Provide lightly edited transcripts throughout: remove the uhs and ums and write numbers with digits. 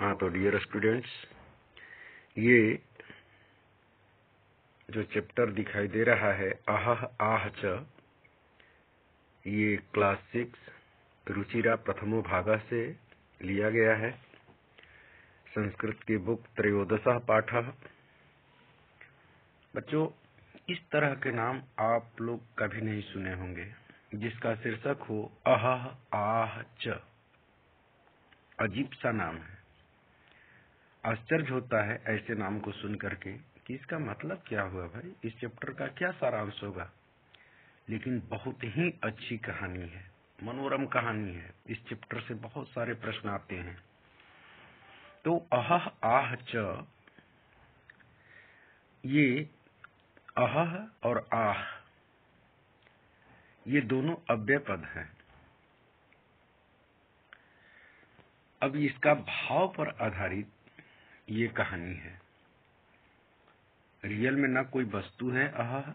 हाँ, तो dear students, ये जो चैप्टर दिखाई दे रहा है अह आह च, ये क्लास 6 रुचिरा प्रथमो भाग से लिया गया है। संस्कृत की बुक त्रयोदशः पाठ। बच्चों, इस तरह के नाम आप लोग कभी नहीं सुने होंगे जिसका शीर्षक हो अह आह च। अजीब सा नाम है। आश्चर्य होता है ऐसे नाम को सुन करके कि इसका मतलब क्या हुआ भाई, इस चैप्टर का क्या सारांश होगा। लेकिन बहुत ही अच्छी कहानी है, मनोरम कहानी है। इस चैप्टर से बहुत सारे प्रश्न आते हैं। तो अह आह च, ये अह और आह ये दोनों अव्यय पद हैं। अब इसका भाव पर आधारित ये कहानी है। रियल में न कोई वस्तु है अह,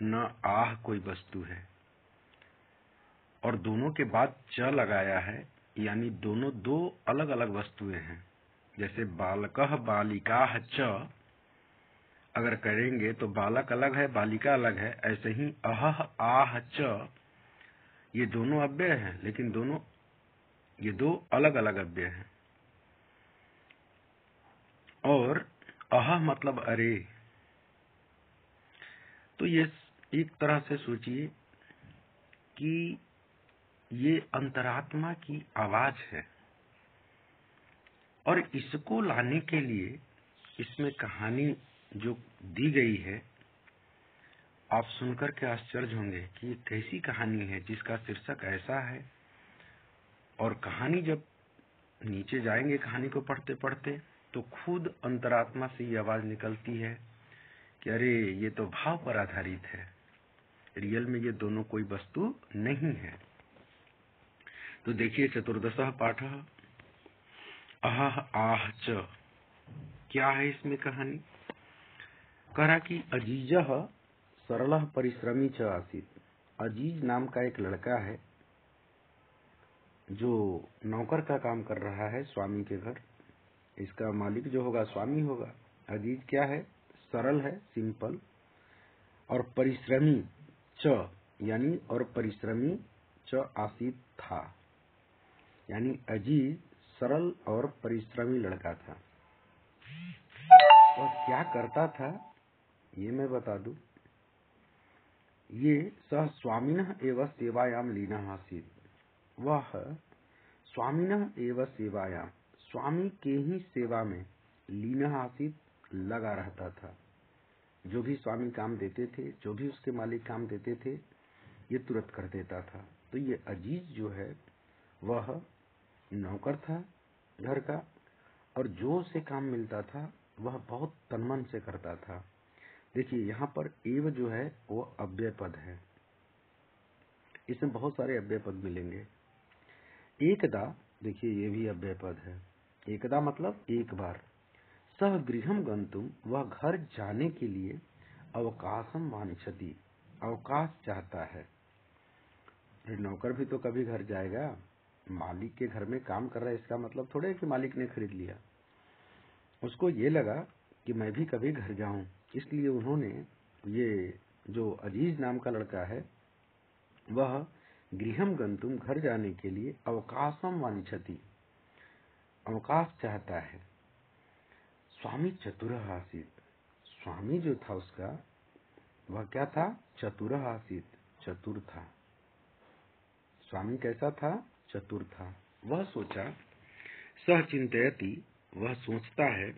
न आह कोई वस्तु है, और दोनों के बाद च लगाया है, यानी दोनों दो अलग अलग वस्तुएं हैं। जैसे बालकः बालिकाः च अगर करेंगे तो बालक अलग है, बालिका अलग है। ऐसे ही अह आह च, ये दोनों अव्यय हैं, लेकिन ये दो अलग अलग अव्यय हैं। और अह मतलब अरे, तो ये एक तरह से सोचिए कि ये अंतरात्मा की आवाज है, और इसको लाने के लिए इसमें कहानी जो दी गई है, आप सुनकर के आश्चर्य होंगे कि ये कैसी कहानी है जिसका शीर्षक ऐसा है। और कहानी जब नीचे जाएंगे, कहानी को पढ़ते पढ़ते, तो खुद अंतरात्मा से ये आवाज निकलती है कि अरे ये तो भाव पर आधारित है, रियल में ये दोनों कोई वस्तु नहीं है। तो देखिए चतुर्दशः पाठ अह आह च, क्या है इसमें कहानी। कहा कि अजीजः सरलः परिश्रमी च आसीत। अजीज नाम का एक लड़का है जो नौकर का काम कर रहा है स्वामी के घर। इसका मालिक जो होगा स्वामी होगा। अजीज क्या है? सरल है, सिंपल, और परिश्रमी च, यानी और परिश्रमी च आसीत था, यानी अजीज सरल और परिश्रमी लड़का था। और क्या करता था ये मैं बता दूं। ये सह स्वामिनः एव सेवायाम लीनः आसीत्। वह स्वामिनः एव सेवायाम, स्वामी के ही सेवा में लीनः आसीत्, लगा रहता था। जो भी स्वामी काम देते थे, जो भी उसके मालिक काम देते थे, ये तुरंत कर देता था। तो ये अजीज जो है वह नौकर था घर का, और जो उसे काम मिलता था वह बहुत तनमन से करता था। देखिए यहाँ पर एव जो है वो अव्यय पद है। इसमें बहुत सारे अव्यय पद मिलेंगे। एकदा, देखिए ये भी अव्यय पद है। एकदा मतलब एक बार। सह गृहम गंतुम, वह घर जाने के लिए अवकाशम वांछति, अवकाश चाहता है। नौकर भी तो कभी घर जाएगा। मालिक के घर में काम कर रहा है, इसका मतलब थोड़े कि मालिक ने खरीद लिया। उसको ये लगा कि मैं भी कभी घर जाऊं, इसलिए उन्होंने, ये जो अजीज नाम का लड़का है, वह गृहम गंतुम, घर जाने के लिए अवकाशम वांछति, अवकाश चाहता है। स्वामी चतुरः आसीत्, स्वामी जो था उसका वह क्या था? चतुरः आसीत्, चतुर था। स्वामी कैसा था? चतुर था। वह सोचा, सह चिंतयति, वह सोचता है,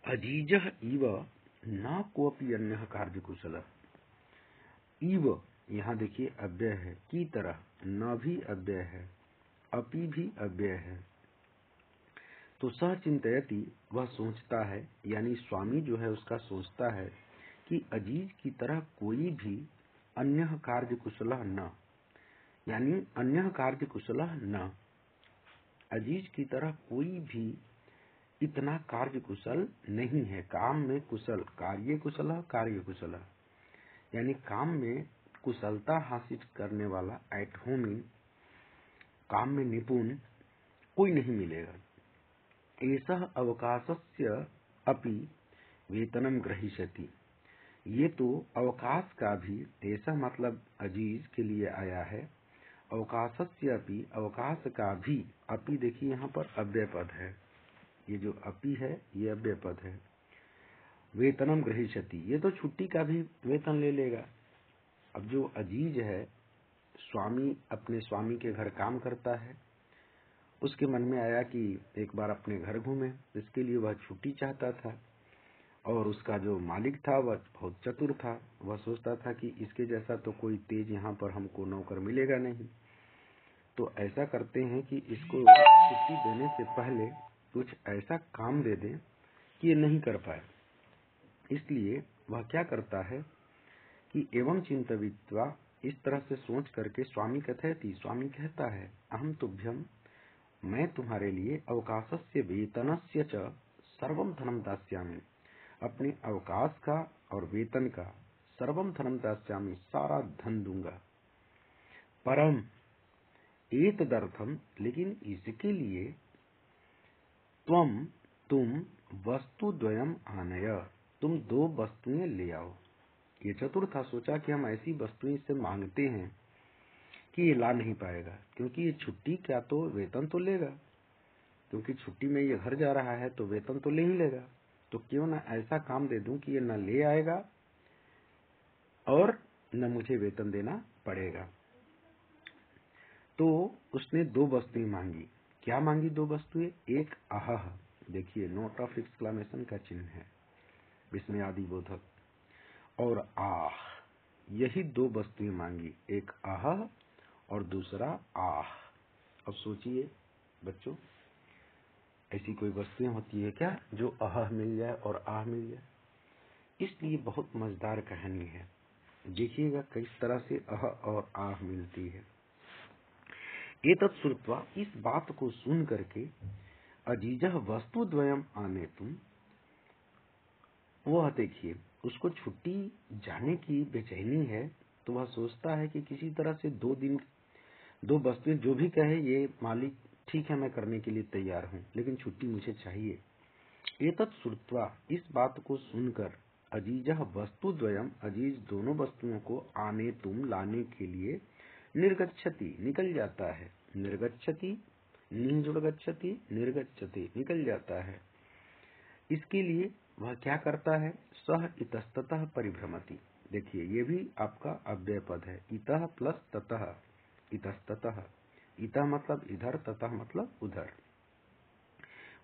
अजीजः इव न कोऽपि अन्यः कार्यकुशलः। इव यहाँ देखिए अव्यय है, की तरह, न भी अव्यय है, अपि भी अव्यय है। तो सह चिंतयति, वह सोचता है, यानी स्वामी जो है उसका सोचता है कि अजीज की तरह कोई भी अन्यः कार्यकुशलः न, यानी अन्यः कार्यकुशलः न, अजीज की तरह कोई भी इतना कार्य कुशल नहीं है। काम में कुशल, कार्य कुशल, कार्य कुशल, यानी काम में कुशलता हासिल करने वाला, एट होम, काम में निपुण कोई नहीं मिलेगा। एषः अवकाशस्य अपि वेतनम ग्रहीष्यति। ये तो अवकाश का भी, ऐसा मतलब अजीज के लिए आया है। अवकाशस्य अपि, अवकाश का भी, अपि देखिए यहाँ पर अव्यय पद है, ये जो अपि है ये अव्यय पद है। वेतनम ग्रहीष्यति, ये तो छुट्टी का भी वेतन ले लेगा। अब जो अजीज है, स्वामी अपने स्वामी के घर काम करता है, उसके मन में आया कि एक बार अपने घर घूमे, इसके लिए वह छुट्टी चाहता था। और उसका जो मालिक था वह बहुत चतुर था, वह सोचता था कि इसके जैसा तो कोई तेज यहाँ पर हमको नौकर मिलेगा नहीं, तो ऐसा करते हैं कि इसको छुट्टी देने से पहले कुछ ऐसा काम दे दें कि ये नहीं कर पाए। इसलिए वह क्या करता है कि एवं चिंतवित्वा, इस तरह से सोच करके स्वामी कथयति, स्वामी कहता है, अहम तुभ्यम, मैं तुम्हारे लिए अवकाशस्य वेतनस्य च सर्वम धनम दास्यामि, अपने अवकाश का और वेतन का सर्वम धनम दास्यामि, सारा धन दूंगा। परम एतदर्थम, लेकिन इसके लिए तुम वस्तु द्वयम आनय, तुम दो वस्तुएं ले आओ। ये चतुर था, सोचा कि हम ऐसी वस्तुएं इससे मांगते हैं कि ये ला नहीं पाएगा, क्योंकि ये छुट्टी क्या तो वेतन तो लेगा, क्योंकि छुट्टी में ये घर जा रहा है तो वेतन तो ले ही लेगा, तो क्यों ना ऐसा काम दे दूं कि ये न ले आएगा और न मुझे वेतन देना पड़ेगा। तो उसने दो वस्तुएं मांगी। क्या मांगी दो वस्तुएं? एक अहह, देखिए नोट ऑफ एक्सक्लेमेशन का चिन्ह है, विस्मय आदि बोधक, और आह, यही दो वस्तुएं मांगी, एक अहह और दूसरा आह। अब सोचिए बच्चों, ऐसी कोई वस्तुएं होती है क्या जो अहह मिल जाए और आह मिल जाए? इसलिए बहुत मजेदार कहानी है, देखिएगा किस तरह से अह और आह मिलती है। एतत् श्रुत्वा, इस बात को सुन करके, अजीजः वस्तु द्वयम आने तुम, वह देखिए उसको छुट्टी जाने की बेचैनी है, तो वह सोचता है कि किसी तरह से 2 दिन दो वस्तुएं जो भी कहे ये मालिक, ठीक है मैं करने के लिए तैयार हूँ, लेकिन छुट्टी मुझे चाहिए। एतत् श्रुत्वा, इस बात को सुनकर, अजीजः वस्तु द्वयम, अजीज दोनों वस्तुओं को आने तुम, लाने के लिए, निर्गच्छति, निकल जाता है। निर्गच्छति, निजुड़गच्छति, निर्गच्छति, निकल जाता है। इसके लिए वह क्या करता है? सह इतस्ततः परिभ्रमति, देखिए ये भी आपका अव्यय पद है, इतः प्लस ततः, इतस्ततः, इतः मतलब इधर, ततः मतलब उधर।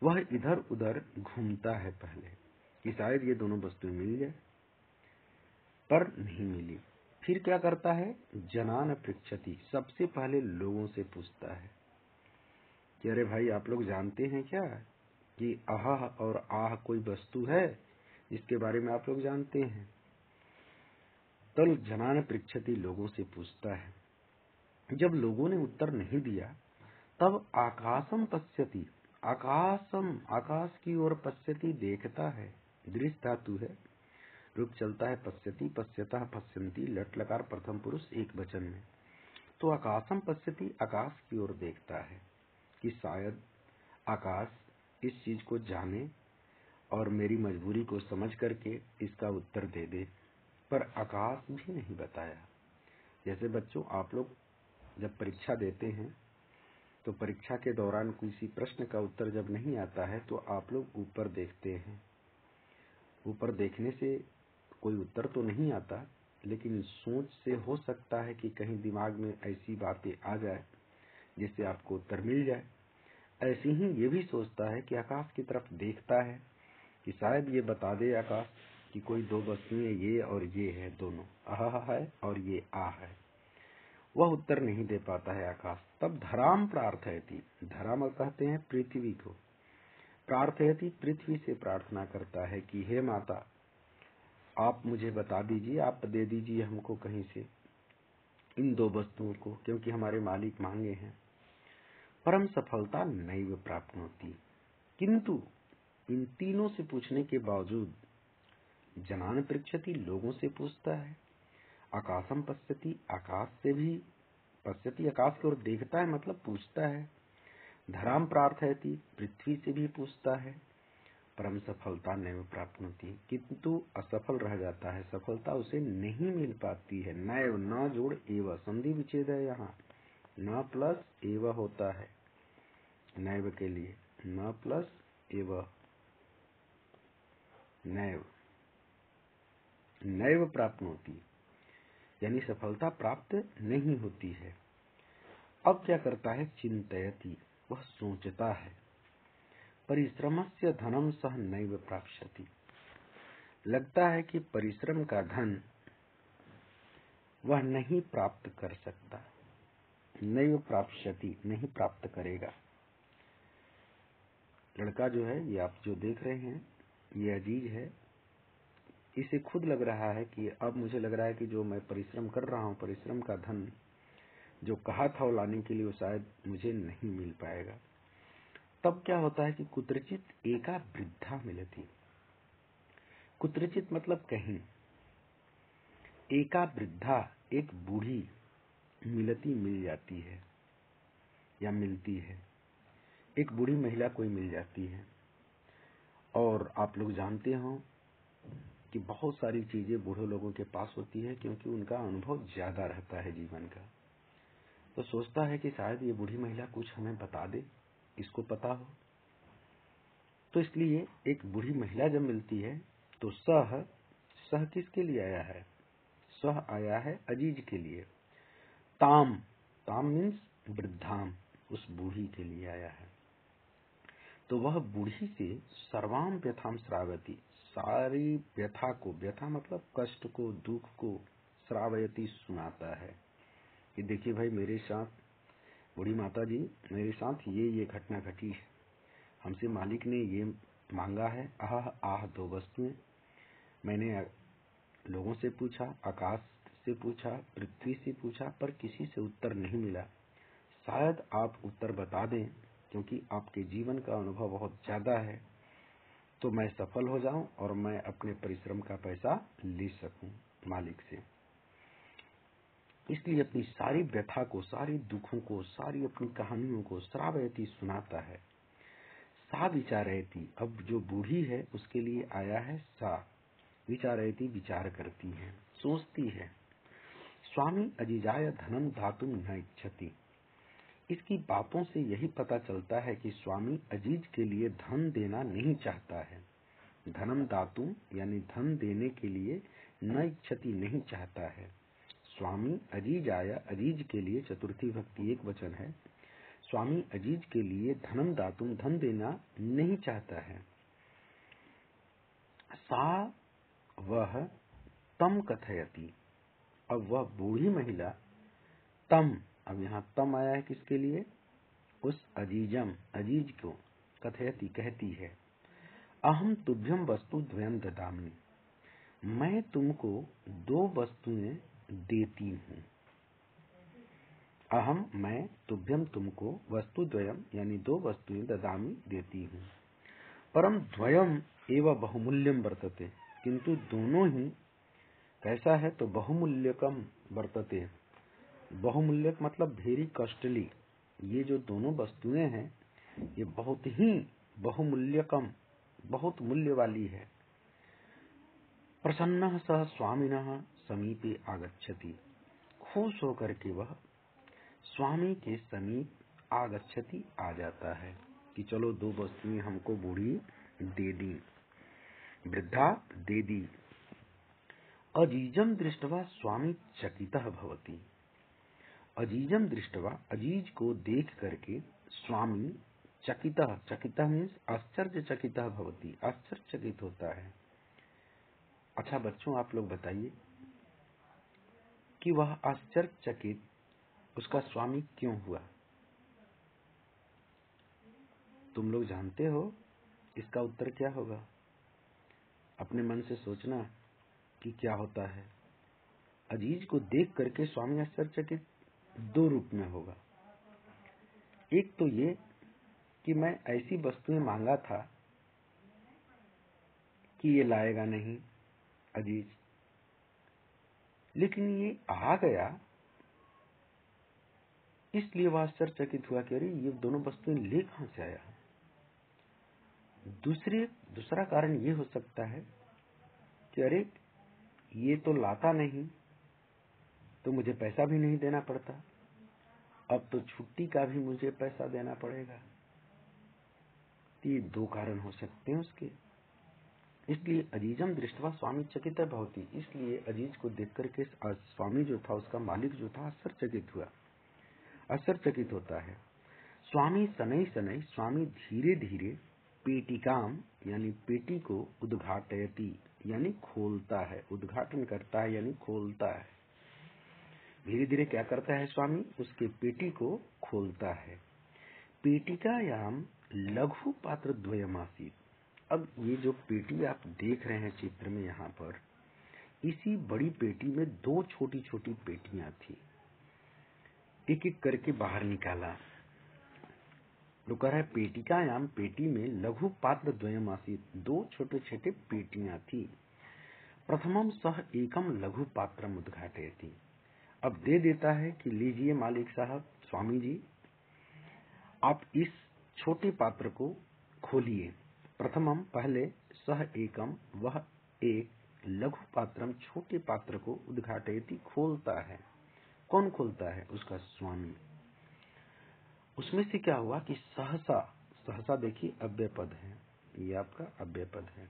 वह इधर उधर घूमता है पहले कि शायद ये दोनों वस्तुएं मिल जाए, पर नहीं मिली। फिर क्या करता है? जनान पृच्छति, सबसे पहले लोगों से पूछता है कि अरे भाई आप लोग जानते हैं क्या कि अह और आह कोई वस्तु है जिसके बारे में आप लोग जानते हैं? तो जनान पृच्छति, लोगों से पूछता है। जब लोगों ने उत्तर नहीं दिया, तब आकाशम पश्यति, आकाशम, आकाश की ओर पश्यति, देखता है, दृश्य धातु है, रूप चलता है पश्यति, पश्यतः, पश्यन्ति, लट लकार प्रथम पुरुष एक वचन में। तो आकाशम पश्यति, आकाश की ओर देखता है कि शायद आकाश इस चीज को जाने और मेरी मजबूरी को समझ करके इसका उत्तर दे दे, पर आकाश भी नहीं बताया। जैसे बच्चों आप लोग जब परीक्षा देते हैं तो परीक्षा के दौरान किसी प्रश्न का उत्तर जब नहीं आता है तो आप लोग ऊपर देखते हैं। ऊपर देखने से कोई उत्तर तो नहीं आता, लेकिन सोच से हो सकता है कि कहीं दिमाग में ऐसी बातें आ जाए जिससे आपको उत्तर मिल जाए। ऐसे ही ये भी सोचता है कि आकाश की तरफ देखता है कि शायद ये बता दे आकाश कि कोई दो वस्तुएं ये और ये है, दोनों आह है और ये आ है। वह उत्तर नहीं दे पाता है आकाश। तब धराम प्रार्थयति, धराम कहते हैं पृथ्वी को, प्रार्थयति, पृथ्वी से प्रार्थना करता है कि हे माता आप मुझे बता दीजिए, आप दे दीजिए हमको कहीं से इन दो वस्तुओं को, क्योंकि हमारे मालिक मांगे हैं। परम सफलता नैव प्राप्त होती, किंतु इन तीनों से पूछने के बावजूद जनान पृच्छति, लोगों से पूछता है, आकाशम पश्यति, आकाश से भी पश्यति, आकाश की ओर देखता है मतलब पूछता है, धराम प्रार्थयति, पृथ्वी से भी पूछता है, परम सफलता नैव प्राप्त होती, किंतु असफल रह जाता है, सफलता उसे नहीं मिल पाती है। नैव, न जोड़ एव, संधि विच्छेद है यहाँ, न प्लस एव होता है नैव के लिए, न प्लस एव, नैव, नैव प्राप्त होती, यानी सफलता प्राप्त नहीं होती है। अब क्या करता है? चिंतयति, वह सोचता है, परिश्रमस्य धनम सह नैव प्राप्स्यति, लगता है कि परिश्रम का धन वह नहीं प्राप्त कर सकता, नैव प्राप्स्यति, नहीं प्राप्त करेगा। लड़का जो है, ये आप जो देख रहे हैं, ये अजीज है, इसे खुद लग रहा है कि अब मुझे लग रहा है कि जो मैं परिश्रम कर रहा हूँ, परिश्रम का धन जो कहा था वो लाने के लिए, वो शायद मुझे नहीं मिल पाएगा। तब क्या होता है कि कुत्रचित एका वृद्धा मिलती, कुत्रचित मतलब कहीं, एका वृद्धा, एक बूढ़ी मिलती, मिल जाती है या मिलती है, एक बूढ़ी महिला कोई मिल जाती है। और आप लोग जानते हो कि बहुत सारी चीजें बूढ़े लोगों के पास होती है, क्योंकि उनका अनुभव ज्यादा रहता है जीवन का। तो सोचता है कि शायद ये बूढ़ी महिला कुछ हमें बता दे, इसको पता हो। तो इसलिए एक बूढ़ी महिला जब मिलती है तो सह, सह किसके लिए आया है? सह आया है अजीज के लिए। ताम, ताम मीन्स वृद्धाम, उस बूढ़ी के लिए आया है। तो वह बूढ़ी से सर्वाम व्यथाम श्रावती, सारी व्यथा को, व्यथा मतलब कष्ट को, दुख को, श्रावयती सुनाता है कि देखिए भाई, मेरे साथ, बूढ़ी माता जी, मेरे साथ ये घटना घटी है, हमसे मालिक ने ये मांगा है, आह आह, दो वस्तुएं। मैंने लोगों से पूछा, आकाश से पूछा, पृथ्वी से पूछा, पर किसी से उत्तर नहीं मिला। शायद आप उत्तर बता दें, क्योंकि आपके जीवन का अनुभव बहुत ज्यादा है, तो मैं सफल हो जाऊं और मैं अपने परिश्रम का पैसा ले सकूं मालिक से। इसलिए अपनी सारी व्यथा को, सारी दुखों को, सारी अपनी कहानियों को श्रावयती, सुनाता है। सा विचारयती, अब जो बूढ़ी है उसके लिए आया है सा। विचारयती, विचार करती है, सोचती है। स्वामी अजिजाय धनम धातुम न इच्छति, इसकी बातों से यही पता चलता है कि स्वामी अजीज के लिए धन देना नहीं चाहता है। धनम धातु यानी धन देने के लिए, न इच्छति, नहीं चाहता है। स्वामी अजीज आया, अजीज के लिए, चतुर्थी भक्ति एक वचन है। स्वामी अजीज के लिए धनम दातुम, धन देना नहीं चाहता है। सा, वह, तम कथयति, अब वह बूढ़ी महिला तम, अब यहाँ तम आया है किसके लिए? उस अजीजम, अजीज को, कथयति, कहती है, अहम तुभ्यम वस्तु द्वयम ददामि, मैं तुमको दो वस्तुएं देती हूँ। अहम, मैं, तुभ्यम, तुमको, वस्तु द्वयम यानी दो वस्तुएं, ददामि, देती हूँ। परम द्वयम एवं बहुमूल्यम वर्तते, किंतु दोनों ही कैसा है? तो बहुमूल्यकम वर्तते, बहुमूल्यक मतलब वेरी कॉस्टली। ये जो दोनों वस्तुएं हैं, ये बहुत ही बहुमूल्यकम, बहुत मूल्य वाली है। प्रसन्न सह स्वामिनः समीपे आगच्छति, खुश होकर के वह स्वामी के समीप आगच्छति, आ जाता है कि चलो दो वस्तुएं हमको बूढ़ी दे दी, वृद्धा दे दी। अजीजम दृष्टवा स्वामी चकितः भवति, अजीजम दृष्टवा, अजीज को देख करके स्वामी चकितः, चकितः मीन्स आश्चर्यचकितः भवति, आश्चर्यचकित होता है। अच्छा बच्चों, आप लोग बताइए कि वह आश्चर्यचकित उसका स्वामी क्यों हुआ? तुम लोग जानते हो इसका उत्तर क्या होगा? अपने मन से सोचना कि क्या होता है। अजीज को देख करके स्वामी आश्चर्यचकित दो रूप में होगा। एक तो ये कि मैं ऐसी वस्तुएं मांगा था कि ये लाएगा नहीं अजीज, लेकिन ये आ गया इसलिए वह आश्चर्यचकित हुआ कि अरे ये दोनों वस्तुएं ले कहां से आया। दूसरा कारण ये हो सकता है कि अरे ये तो लाता नहीं तो मुझे पैसा भी नहीं देना पड़ता, अब तो छुट्टी का भी मुझे पैसा देना पड़ेगा। ये दो कारण हो सकते हैं उसके। इसलिए अजीजम दृष्टवा स्वामी चकित भवति, इसलिए अजीज को देख करके स्वामी जो था, उसका मालिक जो था, आश्चर्यचकित हुआ, आश्चर्यचकित होता है। स्वामी शनै शनै, स्वामी धीरे धीरे पेटिकाम यानी पेटी को उद्घाटयति यानी खोलता है, उद्घाटन करता है यानी खोलता है। धीरे धीरे क्या करता है स्वामी, उसके पेटी को खोलता है। पेटिकायाम लघु पात्र द्वयमासीत। अब ये जो पेटी आप देख रहे हैं चित्र में यहाँ पर, इसी बड़ी पेटी में दो छोटी छोटी पेटियां थी। एक एक करके बाहर निकाला तो कह रहा है पेटिकायाम, पेटी में लघु पात्र द्वयमासीत, दो छोटे छोटे पेटियां थी। प्रथमम सह एकम लघु पात्रम उद्घाटयति, अब दे देता है कि लीजिए मालिक साहब, स्वामी जी, आप इस छोटे पात्र को खोलिए। प्रथमम पहले, सह एकम वह एक, लघु पात्रम छोटे पात्र को उद्घाटयति खोलता है। कौन खोलता है? उसका स्वामी। उसमें से क्या हुआ कि सहसा, सहसा देखिए अव्यय पद है, ये आपका अव्यय पद है।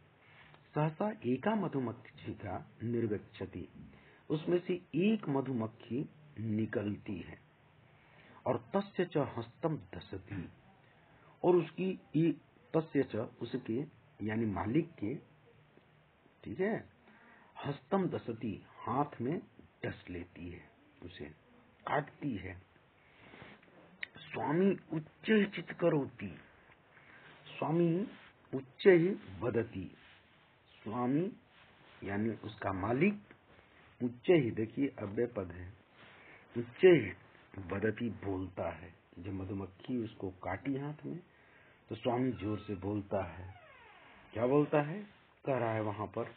सहसा एका मधुमक्खी का निर्गच्छति, उसमें से एक मधुमक्खी निकलती है। और तस्य च हस्तम दसती, और उसकी तस्य च उसके यानी मालिक के, ठीक है, हस्तम दसती हाथ में डस लेती है, उसे काटती है। स्वामी उच्च चित करोति, स्वामी उच्च ही वदती, स्वामी यानी उसका मालिक उच्च ही, देखिए अव्यय पद है, उच्च ही वदती बोलता है। जब मधुमक्खी उसको काटी हाथ में तो स्वामी जोर से बोलता है। क्या बोलता है? कह रहा है वहां पर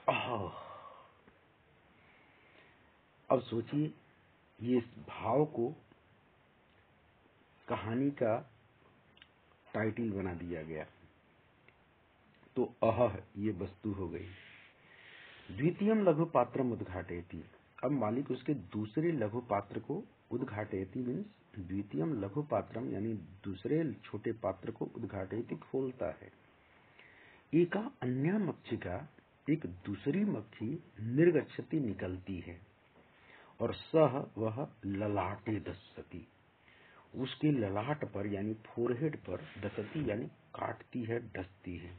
आह। अब सोचिए, ये भाव को कहानी का टाइटल बना दिया गया। तो अह ये वस्तु हो गई। द्वितीयम लघु पात्रम उद्घाटयति, अब मालिक उसके दूसरे लघु पात्र को उद्घाटयति मीन्स द्वितीयम लघु पात्रम यानी दूसरे छोटे पात्र को उद्घाटयति खोलता है। एका अन्य मक्षिका, एक दूसरी मक्खी निर्गच्छति निकलती है। और सह वह ललाटे दसती, उसके ललाट पर यानी फोरहेड पर दसती यानी काटती है, डसती है।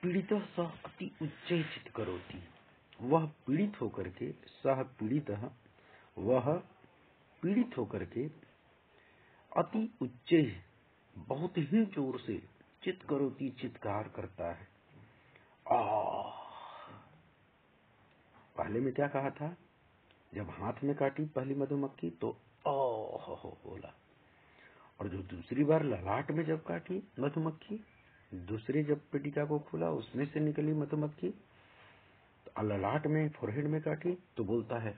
पीड़ित सह अति उच्च चित करोति, वह पीड़ित होकर के, सह पीड़ित वह पीड़ित होकर के, अति उच्च बहुत ही जोर से, चित करोति चित्कार करता है। पहले में क्या कहा था? जब हाथ में काटी पहली मधुमक्खी तो हो बोला, और जो दूसरी बार ललाट में जब काटी मधुमक्खी, दूसरे जब पेटिका को खोला उसमें से निकली मधुमक्खी, तो ललाट में फोरहेड में काटी तो बोलता है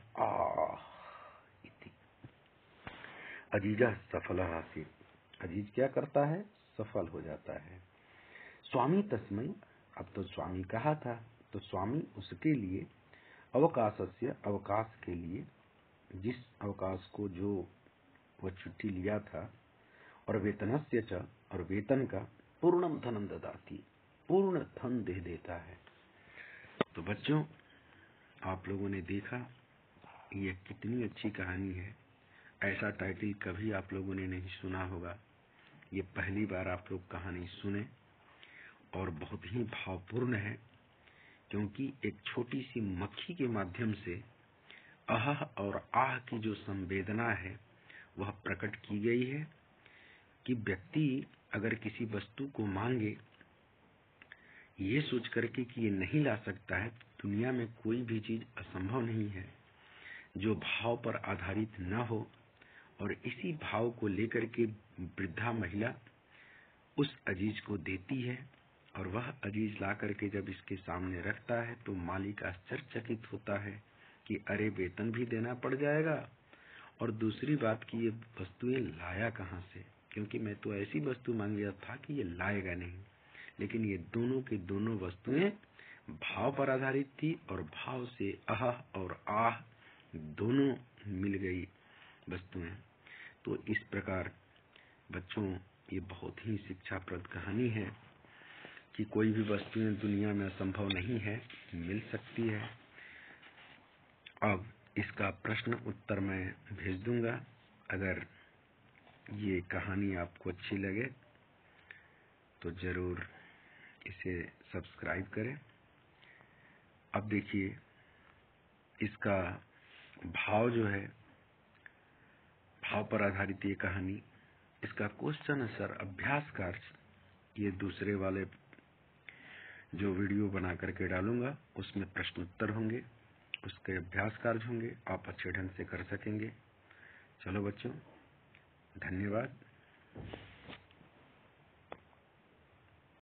इति। अजीजा सफल हासिल, अजीज क्या करता है? सफल हो जाता है। स्वामी तस्मै, अब तो स्वामी कहा था तो स्वामी उसके लिए अवकाशस्य, अवकाश के लिए, जिस अवकाश को जो वह छुट्टी लिया था, और वेतनस्य च, और वेतन का, पूर्णम धनम ददाति, पूर्ण धन दे देता है। तो बच्चों, आप लोगों ने देखा ये कितनी अच्छी कहानी है। ऐसा टाइटल कभी आप लोगों ने नहीं सुना होगा, ये पहली बार आप लोग कहानी सुने, और बहुत ही भावपूर्ण है, क्योंकि एक छोटी सी मक्खी के माध्यम से अह और आह की जो संवेदना है वह प्रकट की गई है कि व्यक्ति अगर किसी वस्तु को मांगे ये सोच करके कि ये नहीं ला सकता है, दुनिया में कोई भी चीज असंभव नहीं है जो भाव पर आधारित न हो। और इसी भाव को लेकर के वृद्धा महिला उस अजीज को देती है, और वह अजीज ला करके जब इसके सामने रखता है तो मालिक आश्चर्यचकित होता है कि अरे वेतन भी देना पड़ जाएगा और दूसरी बात कि ये वस्तुएं लाया कहाँ से, क्योंकि मैं तो ऐसी वस्तु मांग लिया था कि ये लाएगा नहीं, लेकिन ये दोनों की दोनों वस्तुएं भाव पर आधारित थी और भाव से आह और आह दोनों मिल गई वस्तुएं। तो इस प्रकार बच्चों, ये बहुत ही शिक्षाप्रद कहानी है कि कोई भी वस्तुएं दुनिया में असंभव नहीं है, मिल सकती है। अब इसका प्रश्न उत्तर मैं भेज दूंगा। अगर ये कहानी आपको अच्छी लगे तो जरूर इसे सब्सक्राइब करें। अब देखिए, इसका भाव जो है, भाव पर आधारित ये कहानी, इसका क्वेश्चन है सर अभ्यास कार्य, ये दूसरे वाले जो वीडियो बना करके डालूंगा उसमें प्रश्न उत्तर होंगे, उसके अभ्यास कार्य होंगे, आप अच्छे ढंग से कर सकेंगे। चलो बच्चों, धन्यवाद।